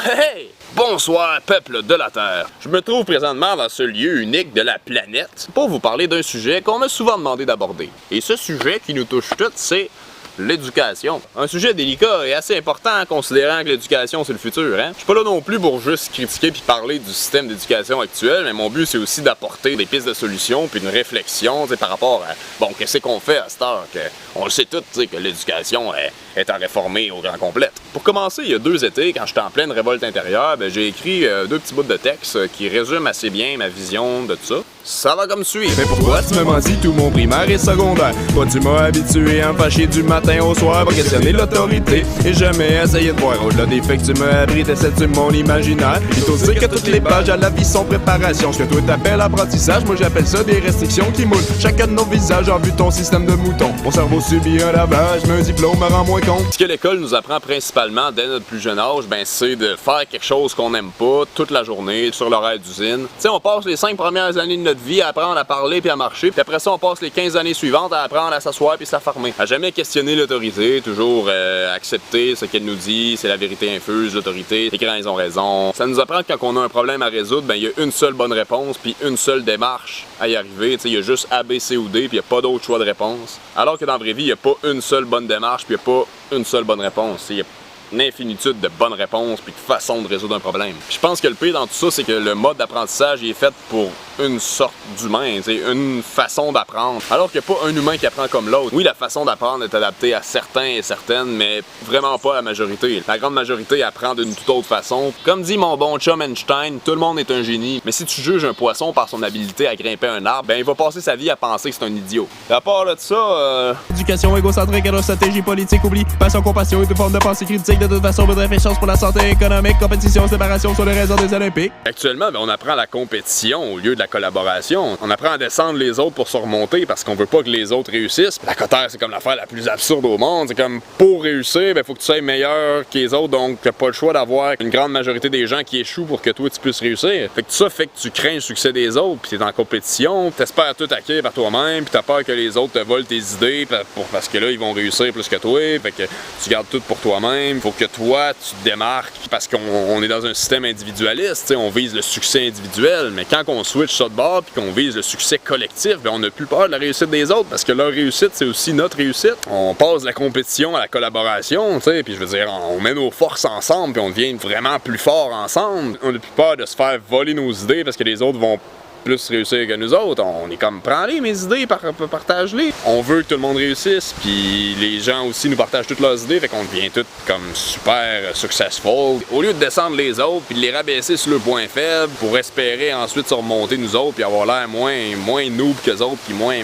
Hey! Bonsoir, peuple de la Terre. Je me trouve présentement dans ce lieu unique de la planète pour vous parler d'un sujet qu'on m'a souvent demandé d'aborder. Et ce sujet qui nous touche tous, c'est l'éducation. Un sujet délicat et assez important considérant que l'éducation c'est le futur, hein? Je suis pas là non plus pour juste critiquer puis parler du système d'éducation actuel, mais mon but c'est aussi d'apporter des pistes de solutions puis une réflexion par rapport à, bon, qu'est-ce qu'on fait à cette heure, on le sait tous, que l'éducation est à réformer au grand complet. Pour commencer, il y a 2 étés, quand j'étais en pleine révolte intérieure, j'ai écrit 2 petits bouts de texte qui résument assez bien ma vision de tout ça. Ça va comme suit. Mais pourquoi tu me menti tout mon primaire et secondaire? Toi tu m'as habitué à me fâcher du matin au soir pour questionner l'autorité et jamais essayer de voir au-delà des faits que tu m'as appris, t'essaies de mon imaginaire. Il faut dire que toutes les pages à la vie sont préparation. Ce que toi t'appelles apprentissage, moi j'appelle ça des restrictions qui moulent chacun de nos visages en vue de ton système de mouton. Mon cerveau subit un lavage, mais un diplôme me rend moins con. Ce que l'école nous apprend principalement dès notre plus jeune âge, c'est de faire quelque chose qu'on n'aime pas toute la journée sur l'horaire d'usine. Tu sais, on passe les 5 premières années de notre vie à apprendre à parler puis à marcher, puis après ça on passe les 15 années suivantes à apprendre à s'asseoir puis s'affarmer. À jamais questionner l'autorité, toujours accepter ce qu'elle nous dit, c'est la vérité infuse, l'autorité, les grands ils ont raison. Ça nous apprend que quand on a un problème à résoudre, il y a une seule bonne réponse puis une seule démarche à y arriver. Tu sais, il y a juste A, B, C ou D puis il n'y a pas d'autre choix de réponse. Alors que dans la vraie vie, il n'y a pas une seule bonne démarche puis il n'y a pas une seule bonne réponse. Il y a une infinitude de bonnes réponses puis de façons de résoudre un problème. Puis je pense que le pire dans tout ça, c'est que le mode d'apprentissage est fait pour une sorte d'humain, une façon d'apprendre. Alors qu'il n'y a pas un humain qui apprend comme l'autre. Oui, la façon d'apprendre est adaptée à certains et certaines, mais vraiment pas à la majorité. La grande majorité apprend d'une toute autre façon. Comme dit mon bon chum Einstein, tout le monde est un génie. Mais si tu juges un poisson par son habileté à grimper un arbre, il va passer sa vie à penser que c'est un idiot. À part de ça, Éducation égocentrique, alors stratégie politique, oubli, passion, compassion et toute forme de pensée critique. De toute façon, bref, chance pour la santé économique, compétition, séparation sur les raisons des Olympiques. Actuellement, on apprend la compétition au lieu de la collaboration. On apprend à descendre les autres pour se remonter parce qu'on veut pas que les autres réussissent. La cotère, c'est comme l'affaire la plus absurde au monde. C'est comme, pour réussir, faut que tu sois meilleur que les autres, donc t'as pas le choix d'avoir une grande majorité des gens qui échouent pour que toi, tu puisses réussir. Fait que tout ça fait que tu crains le succès des autres, puis t'es en compétition, t'espères tout acquérir par toi-même, puis t'as peur que les autres te volent tes idées parce que là, ils vont réussir plus que toi. Fait que tu gardes tout pour toi-même. Faut que toi, tu te démarques parce qu'on est dans un système individualiste, on vise le succès individuel, mais quand on switch ça de bord puis qu'on vise le succès collectif, on n'a plus peur de la réussite des autres parce que leur réussite, c'est aussi notre réussite. On passe de la compétition à la collaboration, puis je veux dire, on met nos forces ensemble puis on devient vraiment plus fort ensemble. On n'a plus peur de se faire voler nos idées parce que les autres vont plus réussir que nous autres. On est comme, prends-les mes idées, partage-les. On veut que tout le monde réussisse, puis les gens aussi nous partagent toutes leurs idées, fait qu'on devient tous comme super successful. Au lieu de descendre les autres, puis de les rabaisser sur leurs points faibles, pour espérer ensuite se remonter nous autres, puis avoir l'air moins noob qu'eux autres, puis moins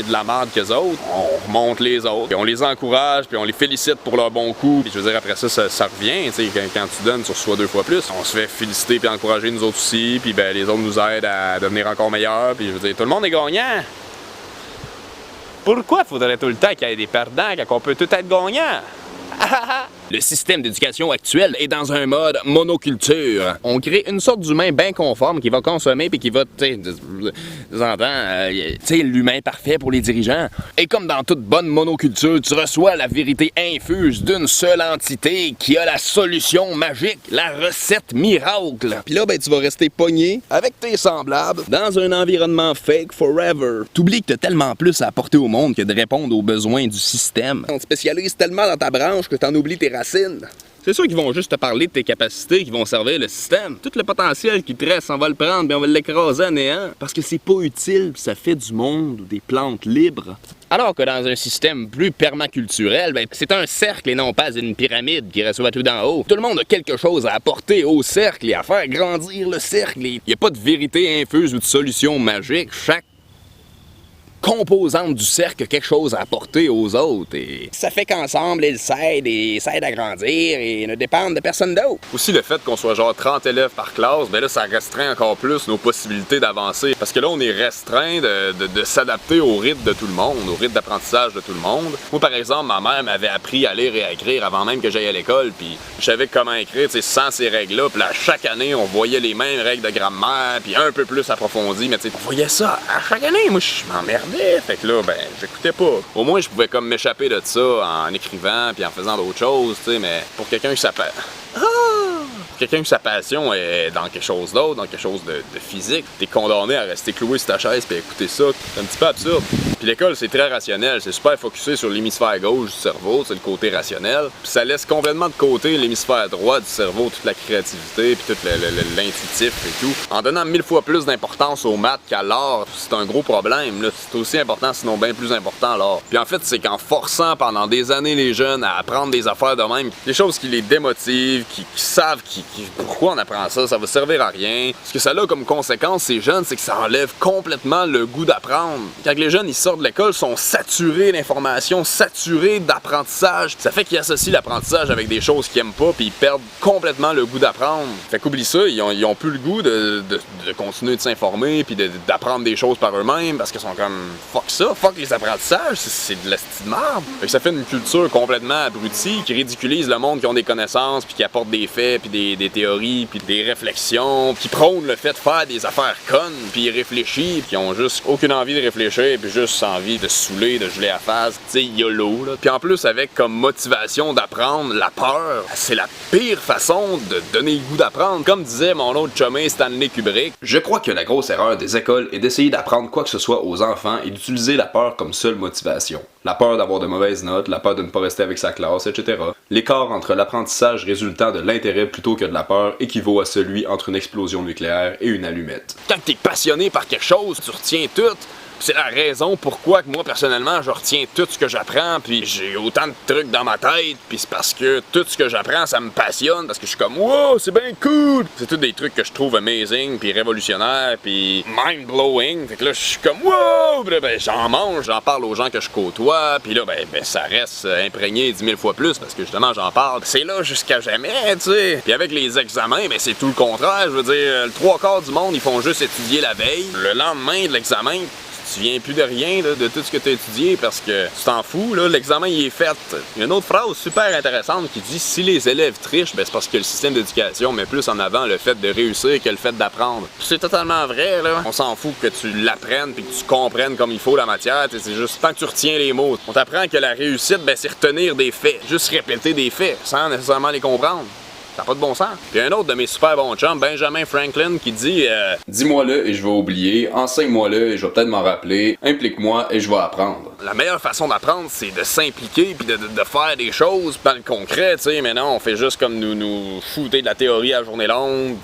de la merde qu'eux autres, on remonte les autres, puis on les encourage, puis on les félicite pour leur bon coup, puis je veux dire, après ça revient, tu sais, quand tu donnes, tu reçois 2 fois plus. On se fait féliciter puis encourager nous autres aussi, puis les autres nous aident à devenir encore meilleur, puis je veux dire, tout le monde est gagnant. Pourquoi faudrait tout le temps qu'il y ait des perdants quand on peut tout être gagnant? Le système d'éducation actuel est dans un mode monoculture. On crée une sorte d'humain bien conforme qui va consommer puis qui va, tu sais, l'humain parfait pour les dirigeants. Et comme dans toute bonne monoculture, tu reçois la vérité infuse d'une seule entité qui a la solution magique, la recette miracle. Puis là, tu vas rester pogné avec tes semblables dans un environnement fake forever. T'oublies que t'as tellement plus à apporter au monde que de répondre aux besoins du système. On te spécialise tellement dans ta branche que t'en oublies tes racines. C'est sûr qu'ils vont juste te parler de tes capacités qui vont servir le système. Tout le potentiel qui te reste, on va le prendre puis on va l'écraser à néant. Parce que c'est pas utile, ça fait du monde ou des plantes libres. Alors que dans un système plus permaculturel, c'est un cercle et non pas une pyramide qui reçoit tout d'en haut. Tout le monde a quelque chose à apporter au cercle et à faire grandir le cercle. Il n'y a pas de vérité infuse ou de solution magique. Chaque composante du cercle a quelque chose à apporter aux autres et ça fait qu'ensemble ils s'aident à grandir et ne dépendent de personne d'autre. Aussi le fait qu'on soit genre 30 élèves par classe, là ça restreint encore plus nos possibilités d'avancer parce que là on est restreint de s'adapter au rythme de tout le monde, au rythme d'apprentissage de tout le monde. Moi par exemple, ma mère m'avait appris à lire et à écrire avant même que j'aille à l'école, puis je savais comment écrire sans ces règles-là, puis là chaque année on voyait les mêmes règles de grammaire, puis un peu plus approfondies, mais on voyait ça à chaque année, moi je m'emmerdais. Fait que là, j'écoutais pas. Au moins, je pouvais comme m'échapper de ça en écrivant puis en faisant d'autres choses, tu sais, mais pour quelqu'un qui s'appelle... Quelqu'un que sa passion est dans quelque chose d'autre, dans quelque chose de physique, t'es condamné à rester cloué sur ta chaise puis à écouter ça. C'est un petit peu absurde. Puis l'école, c'est très rationnel, c'est super focusé sur l'hémisphère gauche du cerveau, c'est le côté rationnel. Puis ça laisse complètement de côté l'hémisphère droit du cerveau, toute la créativité, puis tout l'intuitif et tout. En donnant 1000 fois plus d'importance aux maths qu'à l'art, c'est un gros problème, là. C'est aussi important, sinon bien plus important, l'art. Puis en fait, c'est qu'en forçant pendant des années les jeunes à apprendre des affaires de même, des choses qui les démotivent, qui savent pourquoi on apprend ça, ça va servir à rien. Ce que ça a comme conséquence, ces jeunes, c'est que ça enlève complètement le goût d'apprendre. Quand les jeunes, ils sortent de l'école, sont saturés d'informations, saturés d'apprentissage. Ça fait qu'ils associent l'apprentissage avec des choses qu'ils aiment pas, puis ils perdent complètement le goût d'apprendre. Fait qu'oublie ça, ils ont plus le goût de continuer de s'informer, puis d'apprendre des choses par eux-mêmes, parce qu'ils sont comme fuck ça, fuck les apprentissages, c'est de la style de merde. Fait que ça fait une culture complètement abrutie qui ridiculise le monde qui ont des connaissances, puis qui apportent des faits, puis des théories, puis des réflexions, qui prônent le fait de faire des affaires connes, puis ils réfléchissent, puis ils ont juste aucune envie de réfléchir, puis juste envie de se saouler, de geler la face, tu sais, YOLO, là. Puis en plus, avec comme motivation d'apprendre la peur, c'est la pire façon de donner le goût d'apprendre. Comme disait mon autre chumé Stanley Kubrick, je crois que la grosse erreur des écoles est d'essayer d'apprendre quoi que ce soit aux enfants et d'utiliser la peur comme seule motivation. La peur d'avoir de mauvaises notes, la peur de ne pas rester avec sa classe, etc. L'écart entre l'apprentissage résultant de l'intérêt plutôt que de la peur équivaut à celui entre une explosion nucléaire et une allumette. Quand t'es passionné par quelque chose, tu retiens tout. C'est la raison pourquoi que moi, personnellement, je retiens tout ce que j'apprends, puis j'ai autant de trucs dans ma tête, puis c'est parce que tout ce que j'apprends, ça me passionne, parce que je suis comme « Wow, c'est bien cool! » C'est tous des trucs que je trouve amazing, puis révolutionnaires, puis mind-blowing. Fait que là, je suis comme « Wow! » Puis là, ben, j'en mange, j'en parle aux gens que je côtoie, puis là, ben, ça reste imprégné 10 000 fois plus, parce que justement, j'en parle. C'est là jusqu'à jamais, tu sais. Puis avec les examens, ben, c'est tout le contraire. Je veux dire, le 3/4 du monde, ils font juste étudier la veille. Le lendemain de l'examen, tu viens plus de rien, là, de tout ce que tu as étudié parce que tu t'en fous, là, l'examen il est fait. Il y a une autre phrase super intéressante qui dit si les élèves trichent, ben, c'est parce que le système d'éducation met plus en avant le fait de réussir que le fait d'apprendre. C'est totalement vrai, là. On s'en fout que tu l'apprennes puis que tu comprennes comme il faut la matière, c'est juste tant que tu retiens les mots. On t'apprend que la réussite, ben, c'est retenir des faits, juste répéter des faits sans nécessairement les comprendre. Ça n'a pas de bon sens. Puis un autre de mes super bons chums, Benjamin Franklin, qui dit dis-moi-le et je vais oublier, enseigne-moi-le et je vais peut-être m'en rappeler, implique-moi et je vais apprendre. La meilleure façon d'apprendre, c'est de s'impliquer puis de faire des choses dans le concret, tu sais. Mais non, on fait juste comme nous shooter de la théorie à la journée longue.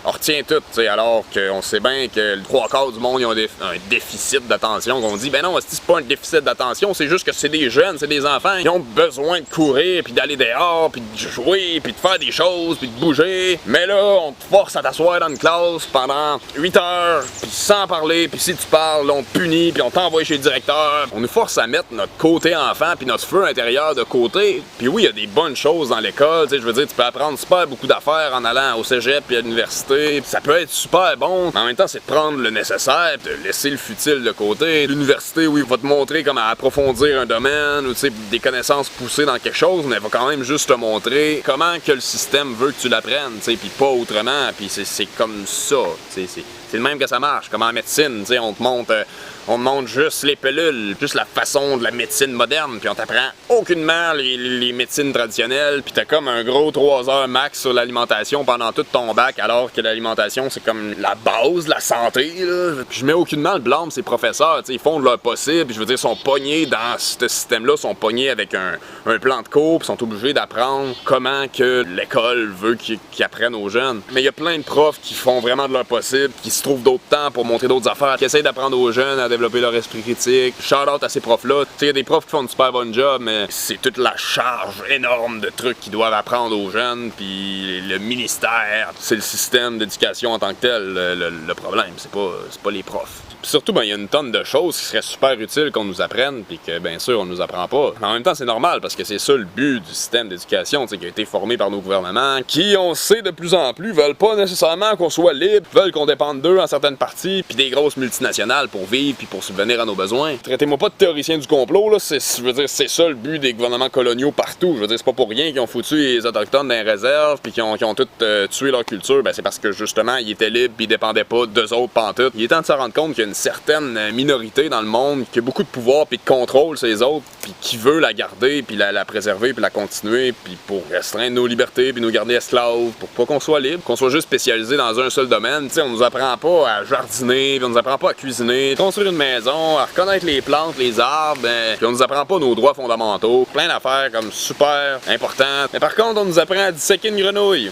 On retient tout, tu sais, alors qu'on sait bien que le 3/4 du monde, ils ont un déficit d'attention. Qu'on dit, ben non, c'est pas un déficit d'attention, c'est juste que c'est des jeunes, c'est des enfants. Ils ont besoin de courir, puis d'aller dehors, puis de jouer, puis de faire des choses, puis de bouger. Mais là, on te force à t'asseoir dans une classe pendant 8 heures, puis sans parler, puis si tu parles, on te punit, puis on t'envoie chez le directeur. On nous force à mettre notre côté enfant, puis notre feu intérieur de côté. Puis oui, il y a des bonnes choses dans l'école, tu sais, je veux dire, tu peux apprendre super beaucoup d'affaires en allant au cégep puis à l'université. Ça peut être super bon, mais en même temps, c'est de prendre le nécessaire, de laisser le futile de côté. L'université, oui, va te montrer comment approfondir un domaine ou des connaissances poussées dans quelque chose, mais elle va quand même juste te montrer comment que le système veut que tu l'apprennes, puis pas autrement. Puis c'est comme ça, c'est le même que ça marche. Comme en médecine, on te montre juste les pilules, juste la façon de la médecine moderne, puis on t'apprend aucunement les médecines traditionnelles, puis t'as comme un gros 3 heures max sur l'alimentation pendant tout ton bac, alors que l'alimentation, c'est comme la base de la santé, là. Puis je mets aucunement le blâme ces professeurs, ils font de leur possible, puis je veux dire, sont pognés dans ce système-là, sont pognés avec un plan de cours, puis sont obligés d'apprendre comment que l'école veut qu'ils apprennent aux jeunes. Mais il y a plein de profs qui font vraiment de leur possible, qui se trouvent d'autres temps pour montrer d'autres affaires, qui essayent d'apprendre aux jeunes à développer leur esprit critique. Shout-out à ces profs-là. Il y a des profs qui font une super bonne job, mais c'est toute la charge énorme de trucs qu'ils doivent apprendre aux jeunes, puis le ministère, c'est le système d'éducation en tant que tel le problème, c'est pas les profs. Puis surtout, ben, il y a une tonne de choses qui seraient super utiles qu'on nous apprenne, puis que, bien sûr, on nous apprend pas. Mais en même temps, c'est normal, parce que c'est ça le but du système d'éducation, qui a été formé par nos gouvernements, qui, on sait de plus en plus, veulent pas nécessairement qu'on soit libre, veulent qu'on dépende d'eux en certaines parties, puis des grosses multinationales pour vivre, puis pour subvenir à nos besoins. Traitez-moi pas de théoricien du complot, là, je veux dire, c'est ça le but des gouvernements coloniaux partout. Je veux dire, c'est pas pour rien qu'ils ont foutu les Autochtones dans les réserves, puis qu'ils ont tout tué leur culture, ben c'est parce que, justement, ils étaient libres, puis ils dépendaient pas d'eux autres pantoute. Il est temps de se rendre compte qu'il y a une certaine minorité dans le monde qui a beaucoup de pouvoir puis de contrôle sur les autres, puis qui veut la garder, puis la préserver, puis la continuer, puis pour restreindre nos libertés, puis nous garder esclaves, pour pas qu'on soit libre, qu'on soit juste spécialisé dans un seul domaine. Tu sais, on nous apprend pas à jardiner, puis on nous apprend pas à cuisiner, construire une maison, à reconnaître les plantes, les arbres, puis on nous apprend pas nos droits fondamentaux. Plein d'affaires comme super importantes. Mais par contre, on nous apprend à disséquer une grenouille.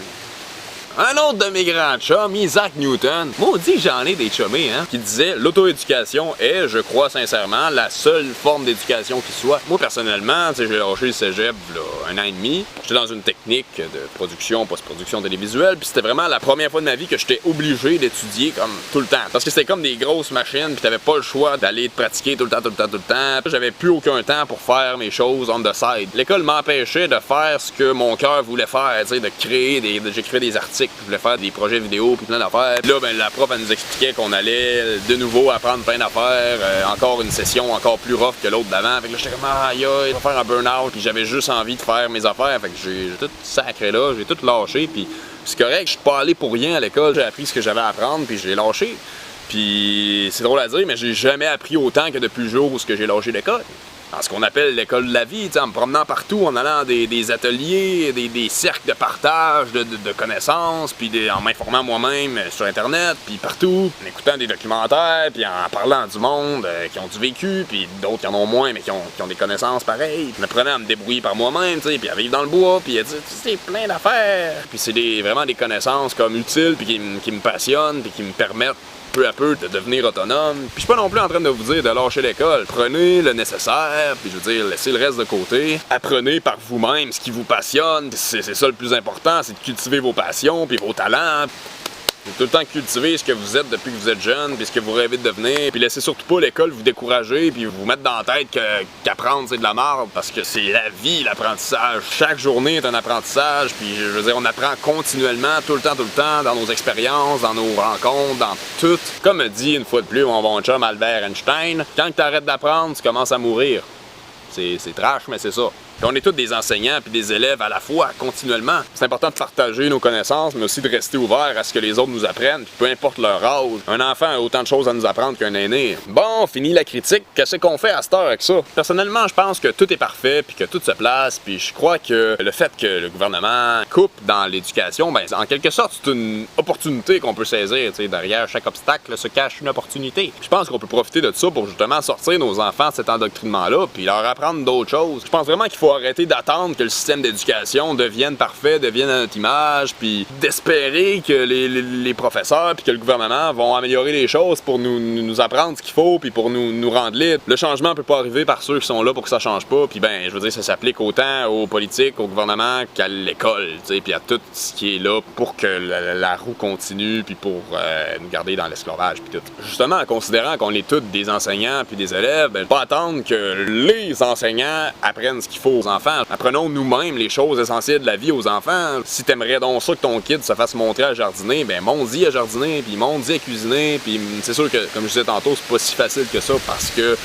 Un autre de mes grands chums, Isaac Newton, maudit que j'en ai des chummés, qui disait « L'auto-éducation est, je crois sincèrement, la seule forme d'éducation qui soit. » Moi, personnellement, j'ai lâché le cégep là, 1 an et demi. J'étais dans une technique de production, post-production télévisuelle, puis c'était vraiment la première fois de ma vie que j'étais obligé d'étudier comme tout le temps. Parce que c'était comme des grosses machines, puis t'avais pas le choix d'aller te pratiquer tout le temps. J'avais plus aucun temps pour faire mes choses on the side. L'école m'empêchait de faire ce que mon cœur voulait faire, de créer j'écrivais des articles. Je voulais faire des projets vidéo puis plein d'affaires. Là, ben, la prof, elle nous expliquait qu'on allait de nouveau apprendre plein d'affaires. Encore une session encore plus rough que l'autre d'avant. Fait que là, j'étais comme, aïe, je vais faire un burn-out. Puis j'avais juste envie de faire mes affaires. Fait que j'ai tout sacré là, j'ai tout lâché. Puis c'est correct, je suis pas allé pour rien à l'école. J'ai appris ce que j'avais à apprendre, puis j'ai lâché. Puis c'est drôle à dire, mais j'ai jamais appris autant que depuis le jour où j'ai lâché l'école. Dans ce qu'on appelle l'école de la vie, en me promenant partout, en allant dans des ateliers, des cercles de partage, de connaissances, puis en m'informant moi-même sur Internet, puis partout, en écoutant des documentaires, puis en parlant du monde qui ont du vécu, puis d'autres qui en ont moins, mais qui ont des connaissances pareilles. Je me prenais à me débrouiller par moi-même, puis à vivre dans le bois, puis à dire, c'est plein d'affaires. Puis c'est vraiment des connaissances comme utiles, puis qui me passionnent, puis qui me permettent peu à peu de devenir autonome. Puis je suis pas non plus en train de vous dire de lâcher l'école. Prenez le nécessaire, puis je veux dire, laissez le reste de côté. Apprenez par vous-même ce qui vous passionne. C'est ça le plus important, c'est de cultiver vos passions puis vos talents. Tout le temps cultiver ce que vous êtes depuis que vous êtes jeune, puis ce que vous rêvez de devenir, puis laissez surtout pas l'école vous décourager, puis vous mettre dans la tête qu'apprendre c'est de la merde, parce que c'est la vie, l'apprentissage. Chaque journée est un apprentissage, puis je veux dire, on apprend continuellement, tout le temps, dans nos expériences, dans nos rencontres, dans tout. Comme dit une fois de plus mon bon chum Albert Einstein, quand tu arrêtes d'apprendre, tu commences à mourir. C'est trash, mais c'est ça. Puis on est tous des enseignants puis des élèves à la fois, continuellement. C'est important de partager nos connaissances, mais aussi de rester ouvert à ce que les autres nous apprennent, puis peu importe leur âge. Un enfant a autant de choses à nous apprendre qu'un aîné. Bon, fini la critique. Qu'est-ce qu'on fait à cette heure avec ça? Personnellement, je pense que tout est parfait, puis que tout se place, puis je crois que le fait que le gouvernement coupe dans l'éducation, ben, en quelque sorte, c'est une opportunité qu'on peut saisir. T'sais, derrière chaque obstacle se cache une opportunité. Puis je pense qu'on peut profiter de ça pour justement sortir nos enfants de cet endoctrinement-là, puis leur apprendre d'autres choses. Je pense vraiment qu'il faut arrêter d'attendre que le système d'éducation devienne parfait, devienne à notre image, puis d'espérer que les professeurs puis que le gouvernement vont améliorer les choses pour nous apprendre ce qu'il faut puis pour nous rendre libres. Le changement peut pas arriver par ceux qui sont là pour que ça change pas, puis ben, je veux dire, ça s'applique autant aux politiques, au gouvernement qu'à l'école, tu sais, puis à tout ce qui est là pour que la roue continue puis pour nous garder dans l'esclavage puis tout. Justement, en considérant qu'on est tous des enseignants puis des élèves, ben, pas attendre que les enseignants apprennent ce qu'il faut aux enfants. Apprenons nous-mêmes les choses essentielles de la vie aux enfants. Si t'aimerais donc ça que ton kid se fasse montrer à jardiner, ben monte-y à jardiner, puis monte-y à cuisiner, puis c'est sûr que, comme je disais tantôt, c'est pas si facile que ça parce que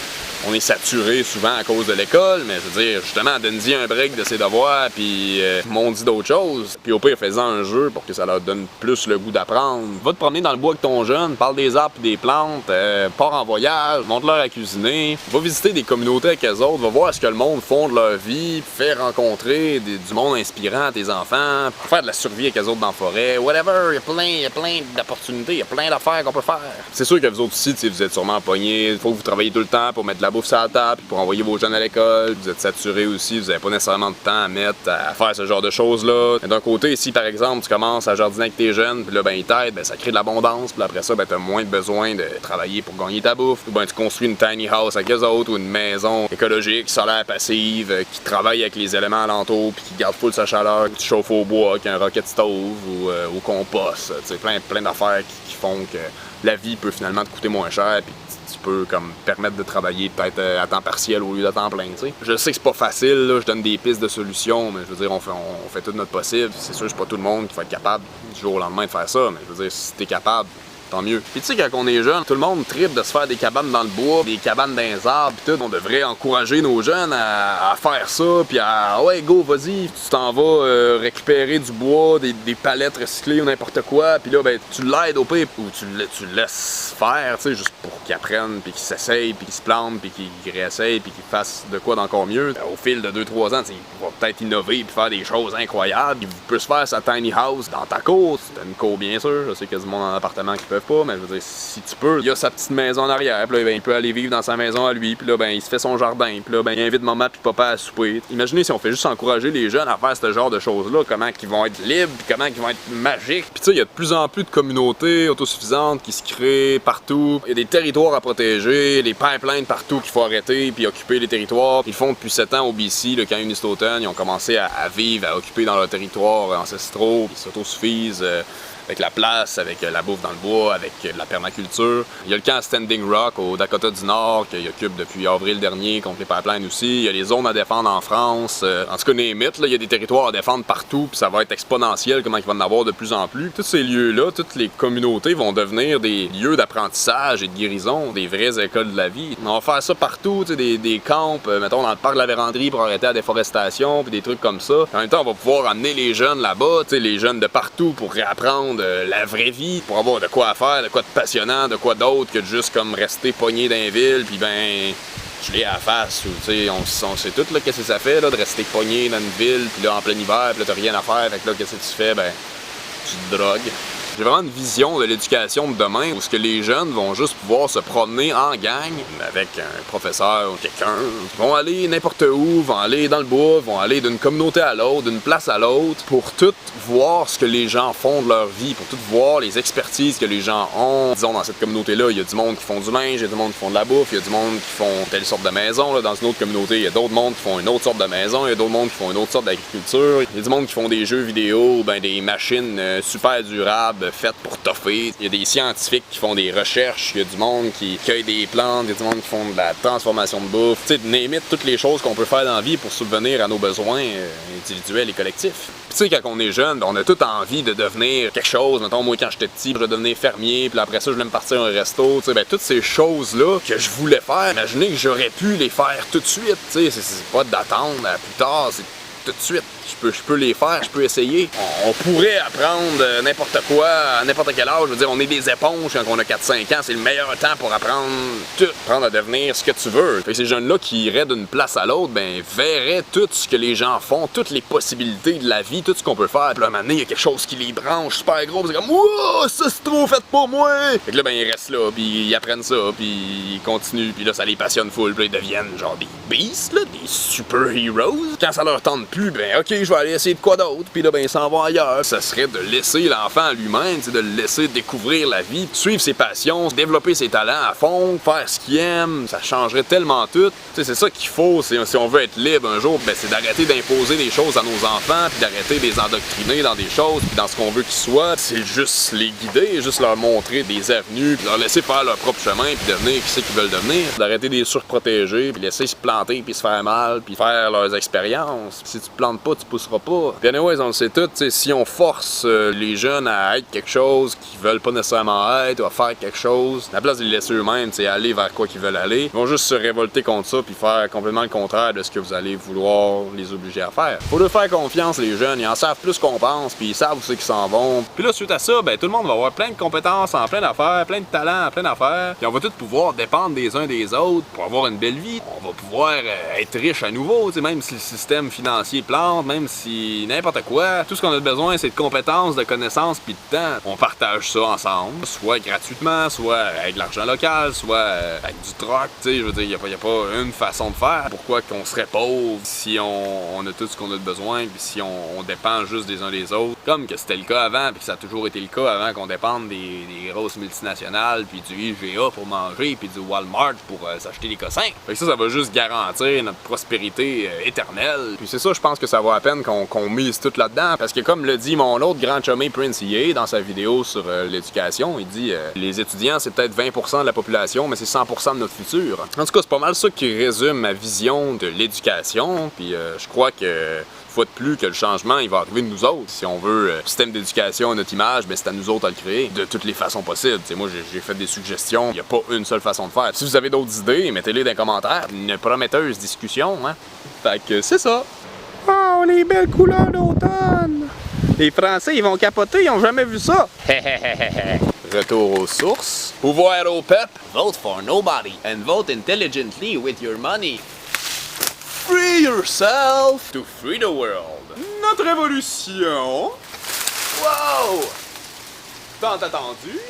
on est saturé souvent à cause de l'école, mais je veux dire, justement, donne-y un break de ses devoirs, puis monte-y d'autres choses. Puis au pire, fais-en un jeu pour que ça leur donne plus le goût d'apprendre. Va te promener dans le bois avec ton jeune, parle des arbres et des plantes, pars en voyage, montre-leur à cuisiner, va visiter des communautés avec eux autres, va voir ce que le monde font de leur vie, fais rencontrer du monde inspirant à tes enfants, faire de la survie avec eux autres dans la forêt, whatever, il y a plein d'opportunités, il y a plein d'affaires qu'on peut faire. C'est sûr que vous autres aussi, vous êtes sûrement pognés, il faut que vous travaillez tout le temps pour mettre de la bouffe sur la table, puis pour envoyer vos jeunes à l'école, vous êtes saturés aussi, vous n'avez pas nécessairement de temps à mettre à faire ce genre de choses-là. D'un côté, si par exemple tu commences à jardiner avec tes jeunes, puis là ben ils t'aident, ben ça crée de l'abondance, puis après ça, ben t'as moins besoin de travailler pour gagner ta bouffe, ou ben tu construis une tiny house avec eux autres, ou une maison écologique, solaire passive, qui travaille avec les éléments alentours, puis qui garde full sa chaleur, qui chauffe au bois, qui a un rocket stove, ou au compost, tu sais, plein d'affaires qui font que la vie peut finalement te coûter moins cher, puis tu peux comme permettre de travailler peut-être à temps partiel au lieu d'à temps plein, tu sais. Je sais que c'est pas facile, là, je donne des pistes de solutions, mais je veux dire, on fait tout notre possible. C'est sûr que c'est pas tout le monde qui va être capable du jour au lendemain de faire ça, mais je veux dire, si t'es capable, tant mieux. Puis tu sais, quand on est jeune, tout le monde tripe de se faire des cabanes dans le bois, des cabanes dans les arbres, pis tout. On devrait encourager nos jeunes à faire ça, puis à ouais, go, vas-y, tu t'en vas récupérer du bois, des palettes recyclées ou n'importe quoi, puis là, ben, tu l'aides au pire, ou tu le laisses faire, tu sais, juste pour qu'il apprenne, puis qu'il s'essaye, puis qu'il se plante, puis qu'il réessaye, puis qu'il fasse de quoi d'encore mieux. Au fil de 2-3 ans, il va peut-être innover, puis faire des choses incroyables. Il peut se faire sa tiny house dans ta cour. C'est une cour, bien sûr. Je sais qu'il y a du monde en appartement qui peuvent pas, mais je veux dire, si tu peux, il a sa petite maison en arrière, puis là, ben, il peut aller vivre dans sa maison à lui, puis là, ben, il se fait son jardin, puis là, ben, il invite maman puis papa à souper. Imaginez si on fait juste encourager les jeunes à faire ce genre de choses-là, comment ils vont être libres, puis comment ils vont être magiques. Puis tu sais, il y a de plus en plus de communautés autosuffisantes qui se créent partout. Il y a des territoires à protéger, des pipelines partout qu'il faut arrêter, puis occuper les territoires. Ils le font depuis 7 ans au BC, le camp Unistoten. Ils ont commencé à vivre, à occuper dans leurs territoires ancestraux, ils s'autosuffisent. Avec la place, avec la bouffe dans le bois, avec la permaculture. Il y a le camp Standing Rock au Dakota du Nord qui occupe depuis avril dernier contre les pipelines aussi. Il y a les zones à défendre en France. En tout cas, name it, là, il y a des territoires à défendre partout, puis ça va être exponentiel comment il va en avoir de plus en plus. Tous ces lieux-là, toutes les communautés vont devenir des lieux d'apprentissage et de guérison, des vraies écoles de la vie. On va faire ça partout, des camps, mettons dans le parc de la Vérandrie pour arrêter la déforestation, puis des trucs comme ça. En même temps, on va pouvoir amener les jeunes là-bas, les jeunes de partout pour réapprendre la vraie vie, pour avoir de quoi faire, de quoi de passionnant, de quoi d'autre que de juste comme rester pogné dans les villes, puis ben je l'ai à la face, ou tu sais, on sait tout là qu'est-ce que ça fait là, de rester pogné dans une ville, puis là en plein hiver, puis là t'as rien à faire, fait que là qu'est-ce que tu fais, ben tu te drogues. J'ai vraiment une vision de l'éducation de demain où ce que les jeunes vont juste pouvoir se promener en gang avec un professeur ou quelqu'un. Ils vont aller n'importe où, vont aller dans le bois, vont aller d'une communauté à l'autre, d'une place à l'autre pour tout voir ce que les gens font de leur vie, pour tout voir les expertises que les gens ont. Disons, dans cette communauté-là, il y a du monde qui font du linge, il y a du monde qui font de la bouffe, il y a du monde qui font telle sorte de maison. Là, dans une autre communauté, il y a d'autres mondes qui font une autre sorte de maison, il y a d'autres mondes qui font une autre sorte d'agriculture. Il y a du monde qui font des jeux vidéo, ben des machines super durables faites pour toffer. Il y a des scientifiques qui font des recherches, il y a du monde qui cueille des plantes, il y a du monde qui font de la transformation de bouffe. Tu sais, name it, toutes les choses qu'on peut faire dans la vie pour subvenir à nos besoins individuels et collectifs. Tu sais, quand on est jeune, on a toute envie de devenir quelque chose. Mettons, moi, quand j'étais petit, je voulais devenir fermier, puis après ça, je voulais me partir à un resto. Tu sais, ben, toutes ces choses-là que je voulais faire, imaginez que j'aurais pu les faire tout de suite. Tu sais, c'est pas d'attendre à plus tard, c'est tout de suite. Je peux les faire, je peux essayer. On pourrait apprendre n'importe quoi à n'importe quel âge. Je veux dire, on est des éponges quand on a 4-5 ans. C'est le meilleur temps pour apprendre tout. Apprendre à devenir ce que tu veux. Fait que ces jeunes-là qui iraient d'une place à l'autre, ben, verraient tout ce que les gens font, toutes les possibilités de la vie, tout ce qu'on peut faire. Puis là, à un moment donné, il y a quelque chose qui les branche super gros. C'est comme, wow, ça c'est trop fait pour moi. Fait que là, ben, ils restent là, puis ils apprennent ça, puis ils continuent. Puis là, ça les passionne full. Puis là, ils deviennent genre des beasts, là, des super heroes. Quand ça leur tente plus, ben, ok, je vais aller essayer de quoi d'autre, puis là, ben, il s'en va ailleurs. Ça serait de laisser l'enfant à lui-même, de le laisser découvrir la vie, suivre ses passions, développer ses talents à fond, faire ce qu'il aime. Ça changerait tellement tout. C'est ça qu'il faut, si on veut être libre un jour, ben, c'est d'arrêter d'imposer des choses à nos enfants, puis d'arrêter de les endoctriner dans des choses, puis dans ce qu'on veut qu'ils soient. C'est juste les guider, juste leur montrer des avenues, puis leur laisser faire leur propre chemin, puis devenir qui c'est qu'ils veulent devenir. D'arrêter de les surprotéger, puis laisser se planter, puis se faire mal, puis faire leurs expériences. Si tu te plantes pas, tu pousseras pas. Puis anyways, on le sait tout, si on force les jeunes à être quelque chose qu'ils veulent pas nécessairement être, ou à faire quelque chose, à la place de les laisser eux-mêmes, aller vers quoi qu'ils veulent aller, ils vont juste se révolter contre ça, puis faire complètement le contraire de ce que vous allez vouloir les obliger à faire. Faut leur faire confiance, les jeunes, ils en savent plus qu'on pense, puis ils savent où c'est qu'ils s'en vont. Puis là, suite à ça, ben tout le monde va avoir plein de compétences en plein d'affaires, plein de talents en plein d'affaires, puis on va tous pouvoir dépendre des uns des autres pour avoir une belle vie. On va pouvoir être riche à nouveau, même si le système financier plante, même si n'importe quoi. Tout ce qu'on a besoin, c'est de compétences, de connaissances, puis de temps. On partage ça ensemble, soit gratuitement, soit avec de l'argent local, soit avec du troc. Je veux dire, il n'y a pas une façon de faire. Pourquoi qu'on serait pauvre si on a tout ce qu'on a de besoin, puis si on dépend juste des uns des autres, comme que c'était le cas avant, puis que ça a toujours été le cas avant qu'on dépende des grosses multinationales, puis du IGA pour manger, puis du Walmart pour s'acheter des cossins. Fait que ça va juste garantir notre prospérité éternelle. Puis c'est ça, je pense que ça vaut la peine qu'on mise tout là-dedans, parce que comme le dit mon autre grand chumé Prince EA dans sa vidéo sur l'éducation, il dit les étudiants c'est peut-être 20% de la population, mais c'est 100% de notre futur. En tout cas, c'est pas mal ça qui résume ma vision de l'éducation, puis je crois que fois de plus que le changement, il va arriver de nous autres. Si on veut un système d'éducation à notre image, ben c'est à nous autres à le créer de toutes les façons possibles. T'sais, moi, j'ai fait des suggestions. Il n'y a pas une seule façon de faire. Si vous avez d'autres idées, mettez-les dans les commentaires. Une prometteuse discussion, hein. Fait que c'est ça. Oh, les belles couleurs d'automne! Les Français, ils vont capoter, ils ont jamais vu ça! Retour aux sources. Pouvoir au peuple. Vote for nobody. And vote intelligently with your money. Free yourself to free the world. Notre révolution! Wow! Tant attendu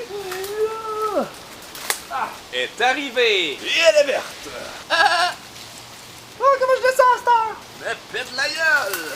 est arrivée. Et elle est verte. Oh, comment je descends à cette heure? Mais pète la gueule.